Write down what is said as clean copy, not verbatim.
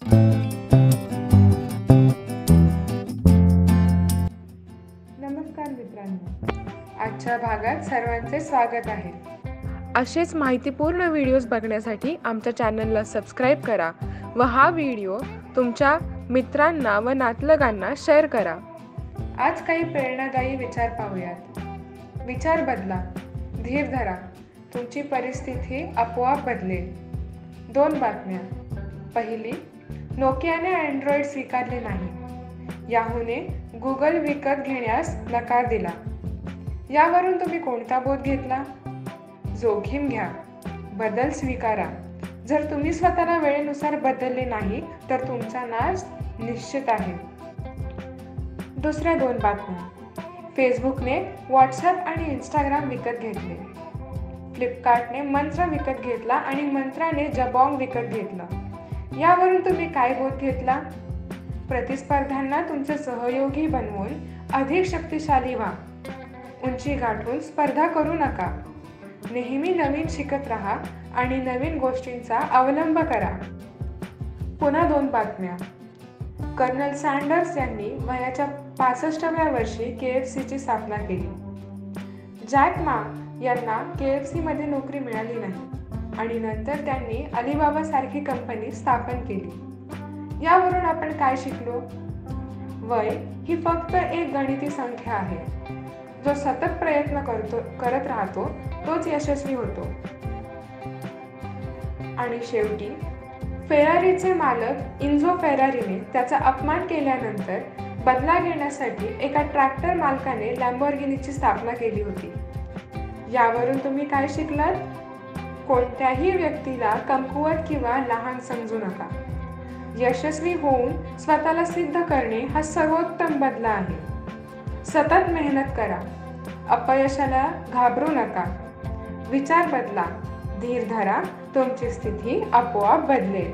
नमस्कार मित्रांनो, आजच्या भागात सर्वांचे स्वागत आहे। असेच माहितीपूर्ण व्हिडिओज बघण्यासाठी आमच्या चॅनलला सबस्क्राइब करा व हा व्हिडिओ तुमच्या मित्रांना व नातलगांना शेअर करा। आज काही प्रेरणादायी विचार पाहूयात। विचार बदला, धीर धरा, तुमची परिस्थिती आपोआप बदलेल। 2 बातम्या। पहिली, नोकियाने अँड्रॉइड स्वीकारले नाही। याहूने गुगल विकत घेण्यास नकार दिला। यावरून तुम्ही कोणता बोध घेतला? जोखीम घ्या, बदल स्वीकारा। जर तुम्ही स्वतःला वेळेनुसार बदलले नाही तर तुमचा नाश निश्चित आहे। दुसऱ्या 2 बातम्या। फेसबुकने व्हॉट्सॲप आणि इंस्टाग्राम विकत घेतले। फ्लिपकार्टने मंत्रा विकत घेतला आणि मंत्राने जबॉंग विकत घेतलं। यावरून तुम्ही काय बोध घेतला? प्रतिस्पर्ध्यांना तुमचे सहयोगी बनवून अधिक शक्तिशाली व्हा। उंची गाठून स्पर्धा करू नका। नेहमी नवीन शिकत राहा आणि नवीन गोष्टींचा अवलंब करा। पुन्हा 2 बातम्या। कर्नल सँडर्स यांनी वयाच्या 65व्या वर्षी KFCची स्थापना केली। जॅक मा यांना KFC मध्ये नोकरी मिळाली नाही आणि नंतर त्यांनी अलिबाबा सारखी कंपनी स्थापन केली। यावरून आपण काय शिकलो? वय ही फक्त एक गणिती संख्या आहे। जो सतत प्रयत्न करत राहतो तोच यशस्वी होतो। आणि शेवटी, फेरारीचे मालक इन्झो फेरारीने त्याचा अपमान केल्यानंतर बदला घेण्यासाठी एका ट्रॅक्टर मालकाने लॅम्बोर्गिनीची स्थापना केली होती। यावरून तुम्ही काय शिकलात? कोणत्याही व्यक्तीला कमकुवत किंवा लहान समजू नका। यशस्वी होऊन स्वतःला सिद्ध करणे हा सर्वोत्तम बदला आहे। सतत मेहनत करा, अपयशाला घाबरू नका। विचार बदला, धीर धरा, तुमची स्थिती आपोआप बदलेल।